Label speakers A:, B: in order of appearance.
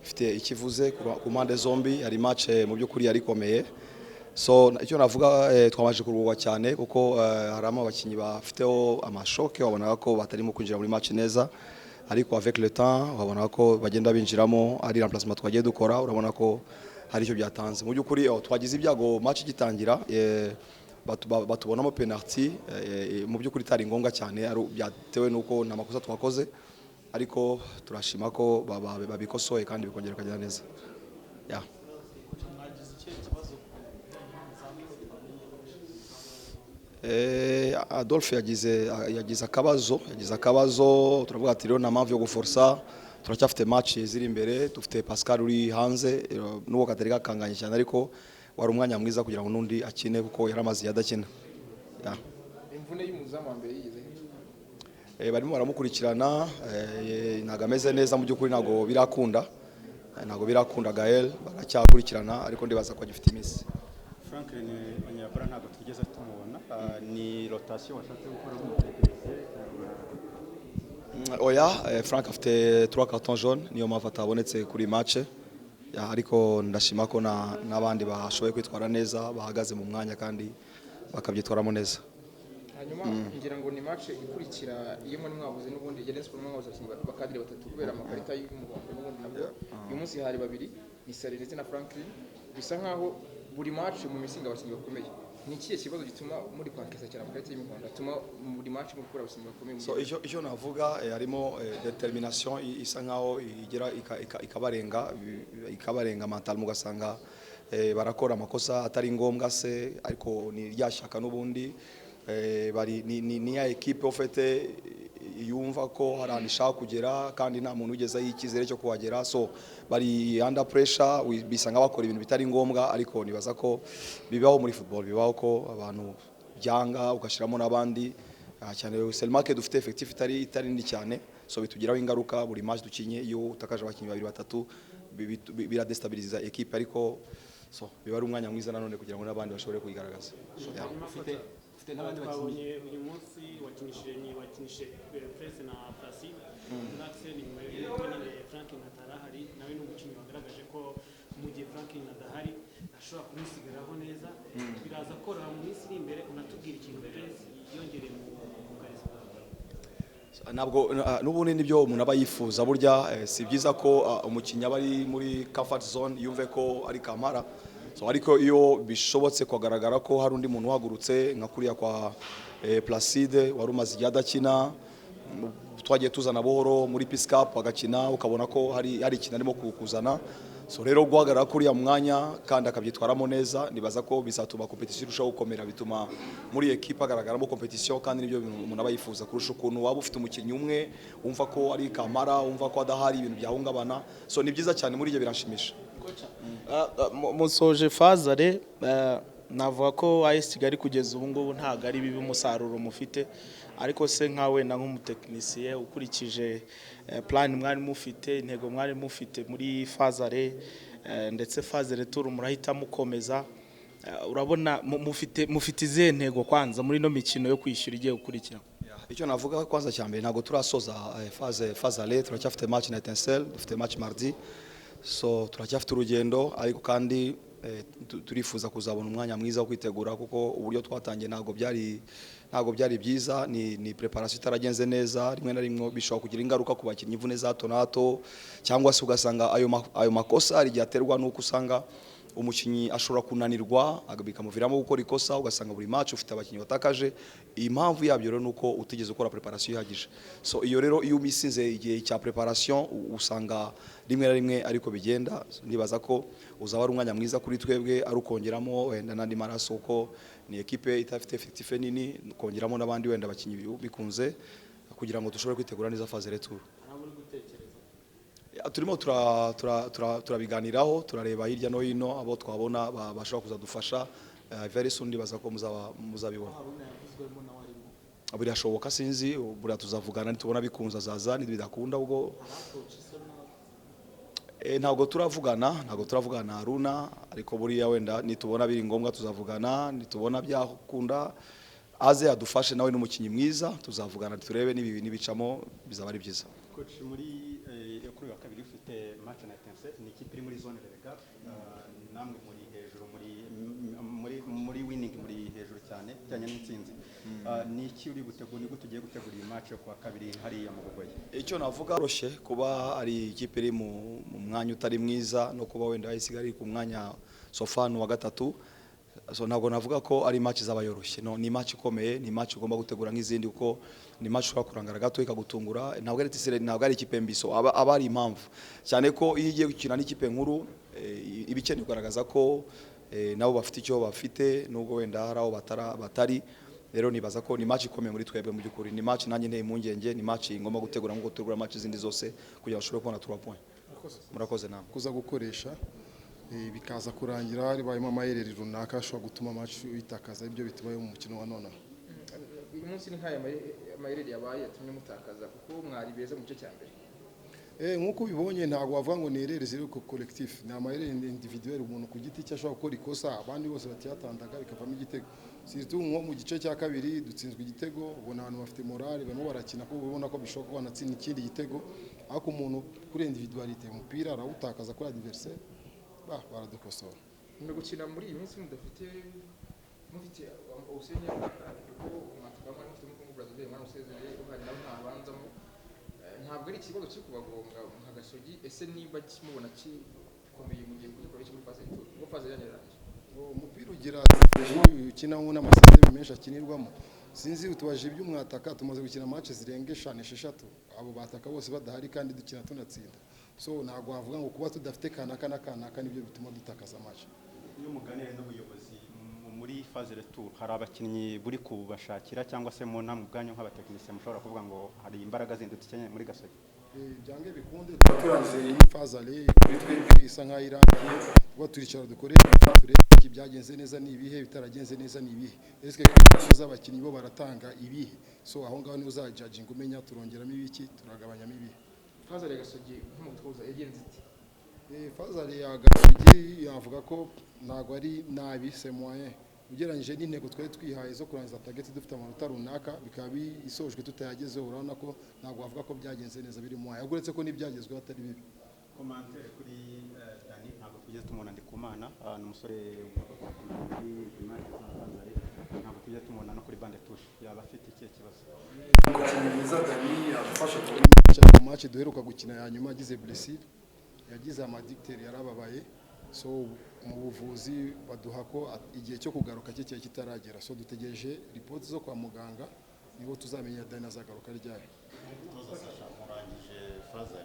A: ifite ikivuze ku mpande zombi ari match mu by'ukuri yari ikomeye, so icyo navuga twamaje kuruhuka cyane kuko haramo abakinyi bafiteho amashoke wabona ko batarimo kwinjira muri match neza, ariko avec le temps wabona ko bagenda binjiramo ari remplacement twagiye dukora, urabona ko hari icyo byatanze mu by'ukuri. Twagize ibyago match gitangira batubonamo penalty mu by'ukuri itari ngombwa cyane, byatewe nuko namakosa twakoze, ariko turashima ko babikosoye kandi bikongera kugenda neza. Adolphe yagize akabazo turavuga ati rero nta mpamvu yo guforsa, turacyafite match ziri imbere, dufite Pascal uri hanze n'uwo katari gakanganye cyane, ariko wari umwanya mwiza kugira ngo n'undi akine kuko yaramaze yadakina.
B: Imvune y'umuzamu wa mbere yigeze
A: barimo baramukurikirana, ntago ameze neza mu by'ukuri, ntago birakunda Gaël, baracyakurikirana ariko ndibaza ko agifite iminsi.
C: Franklin Onyekuru ntabwo twigeze tumubona, ni rotation washatse gukora nk'umutekinisiye?
A: Oya, Frank afite 3 cartons jaunes, niyo mpamvu atabonetse kuri match, ariko ndashima ko n'abandi bashoboye kwitwara neza, bahagaze mu mwanya kandi bakabyitwaramo neza.
B: Hanyuma ngira ngo ni match ikurikira iyo muri mwabuze n'ubundi Rayon Sports mwabuze bakadire batatu kubera amakarita y'umuhondo n'ubundi nabwo uyu munsi hari babiri ni Sale ndetse na Franklin, bisa nkaho buri match mu misinga abakinnyi bakomeye. Ni ikihe kibazo gituma muri kwankesa cyane amakarita y'umuhondo atuma buri match mu gukora abakinnyi bakomeye?
A: So icyo navuga harimo determination isa nkaho igera ikabarenga mental, mugasanga barakora amakosa atari ngombwa se, ariko ni ryashaka n'ubundi ni ya equipe ofete yumva ko haranisha kugera kandi nta muntu ugeze y'ikizere cyo kuhagera, so bari under pressure, bisanga bakora ibintu bitari ngombwa, ariko nibaza ko bibaho muri football, bibaho ko abantu byanga ugashiramo n'abandi cyane. Selmake dufite effective itari ndi cyane, so bitugiraho ingaruka buri match dukinye, iyo utakaje abakinnyi babiri batatu biradestabiliza equipe, ariko so biba ari umwanya mwiza nanone kugira ngo n'abandi bashobore kuyigaragaza.
D: N'abandi bakinnyi uyu munsi wakinishije Presse na Placide Naxe, ni nyine Franklin atarahari, nawe n'umukinnyi wagaragaje ko mu gihe Franklin adahari ashobora kubisigaraho neza, biraza koroha mu minsi iri imbere. Unatubwira ikintu Presse yongereye mu kazi kawe?
A: Ntabwo n'ubundi nibyo umuntu aba yifuza, burya si byiza ko umukinnyi aba ari muri comfort zone yumve ko ari kamara, ariko iyo bishobotse kugaragara ko hari undi muntu uhagurutse nka kuriya kwa Placide wari umaze igihe adakina, twagiye tuzana buhoro muri Peace Cup agakina, ukabona ko hari ikintu arimo kuzana, so rero guhagarara kuriya mwanya kandi akabyitwaramo neza, nibaza ko bizatuma competition irushaho gukomera, bituma muri equipe agaragaramo competition, kandi nibyo umuntu aba yifuza kurusha ukuntu waba ufite umukinnyi umwe wumva ko ari kamara, wumva ko adahari ibintu byahungabana, so ni byiza cyane muri ibyo biranshimisha.
E: Musoje Fazare, navuga ko AS Kigali kugeza ubu ngubu ntago ari bibi umusaruro mufite, ariko se nkawe na nk'umutekinisiye ukurikije plan mwari mufite, intego mwari mufite muri Fazare ndetse Fazare Tour murahita mukomeza, urabona mufite izihe ntego kwanza muri no mikino yo kwishyura igiye gukurikira?
A: Icyo navuga kwanza cyane ntago turasoza Fazare, turacyafite match na Etincelle, dufite match mardi, so turacyafite urugendo, ariko kandi turifuza kuzabona umwanya mwiza wo kwitegura, kuko uburyo twatangiye ntago byari byiza, ni preparation itaragenze neza, rimwe na rimwe bishobora kugira ingaruka ku bakinnyi, imvune za hato na hato, cyangwa se ugasanga ayo makosa ari aterwa nuko usanga umukinnyi ashobora kunanirwa bikamuviramo gukora ikosa, ugasanga buri match ufite abakinnyi batakaje. Impamvu yabyo rero nuko utigeze ukora preparation ihagije, so iyo rero iyo umisinze igihe cya preparation usanga rimwe na rimwe ariko bigenda. Nibaza ko uzaba ari umwanya mwiza kuri twebwe, ari ukongeramo wenda nandi maraso, uko ni equipe itafite effective nini, kongeramo n'abandi wenda abakinnyi bikunze kugira ngo dushobore kwitegura neza Fazare Tour. Turimo turabiganiraho, turareba hirya no hino abo twabona bashobora kuzadufasha, very soon ndibaza ko muzabibona. Birashoboka, sinzi, buriya tuzavugana nitubona bikunza zaza, nibidakunda ubwo ntabwo turavugana Haruna, ariko buriya wenda nitubona biri ngombwa tuzavugana, nitubona byakunda aze adufashe nawe n'umukinnyi mwiza, tuzavugana turebe n'ibicamo bizaba ari byiza.
C: coach muri kuri wa kabiri ufite match na Etincelle ni ikipe iri muri zone relegable namwe muri hejuru muri winning muri hejuru cyane cyane n'intsinzi ni iki uri gutegura ni gute ugiye gutegura iyi match yo kwa kabiri hariya mu Bugoyi
A: icyo navuga roshe kuba ari ikipe iri mu mwanya utari mwiza no kuba wenda isigari ku mwanya sofanu wa gatatu so ntabwo navuga ko ari match z'abayoroshye no ni match ikomeye ni match ugomba gutegura nk'izindi uko ni match ushobora kurangara gato ikagutungura ntabwo ari Etincelle ntabwo ari ikipe mbiso aba ari impamvu cyane ko iyo igiye gukina n'ikipe nkuru ibikene kugaragaza ko nabo bafite icyo bafite nubwo wenda hari aho batari rero nibaza ko ni match ikomeye muri twebwe mu byukuri ni match nanjye nteye impungenge ni match ngomba gutegura nk'uko tegura match zindi zose kugira bashobore kubona 3 points murakoze namwe
F: kuza gukoresha bikaza kurangira ribayemo amayereri runaka ashobora gutuma match itakaza ibyo bitubaye mu mukino wa none
B: uyu munsi ni nk'aya amayereri yabaye yatumye mutakaza kuko mwari beza mu gice cya mbere
F: nkuko ubibonye ntabwo wavuga ngo ni ereri ziri ku collectif ni amayereri individuel umuntu ku giti cye ashobora gukora ikosa abandi bose batiyatandaga bikavamo igitego surtout nko mu gice cya kabiri dutsinzwe igitego ubona abantu bafite morale barimo barakina ko ubona ko bishoboka ko banatsinda ikindi gitego ariko umuntu kuri individualite umupira arawutakaza kuri adversaire baradukosora
B: muri gukina muri iyi minsi mufite usenya kuko mwatwama mufite mu Brazil mwana usezeye uhari nawe ntabanzamo ntabwo ari ikibazo cyo kubagonga nka Gasogi ese niba kimubona kikomeye mu gihe kuri muri phase ngo phase yaniranje
F: umupira ugira ukina n'amasezerano menshi akinirwamo sinzi utubaje iby'umwataka tumaze gukina match zirenga 5-6 abo bataka bose badahari kandi dukina tunatsinda so ntabwo wavuga ngo kuba tudafite kanaka nibyo bituma dutakaza match
C: iyo muganire n'ubuyobozi muri phase retour hari abakinnyi buri kubashakira cyangwa se mu namwe ubwanyu nk'abatekinisiye mushobora kuvuga ngo hari imbaraga zindi dukeneye muri Gasogi
F: byange bikunde turanze iyi phase ale kuri twebwe isa nka irangiye kuba turicara dukorera turebe iki byagenze neza ni ibihe bitaragenze neza ni ibihe eske kwifuza abakinnyi bo baratanga ibihe so aho ngaho ni uzajudge umenya turongeramo ibiki turagabanyamo ibihe
B: phase ale Gasogi nk'umutoza yagenze iti
F: phase ale ya Gasogi yavuga ko ntago ari nabi c'est moyen ugereranyije n'intego twari twihaye zo kurangiza target dufite amanota runaka bikaba isojwe tutayagezeho urabona ko ntabwo wavuga ko byagenze neza biri mu yaguretse ko n'ibyagezweho atari bibi
C: commentaire kuri Dani ntabwo tugeze tumubona Ndikumana ni umusore kuri image z'Abanzari ntabwo tugeze tumubona no kuri bande touche yaba afite ikihe kibazo
F: kucyemeza Dani yafashe ku match duheruka gukina ya nyuma agize blessure yagize amadicteur yarababaye so mu buvuzi baduha ko igihe cyo kugaruka cye kitaragera so dutegereje report zo kwa muganga nibo tuzamenya Dani azagaruka ryari
G: murangije phase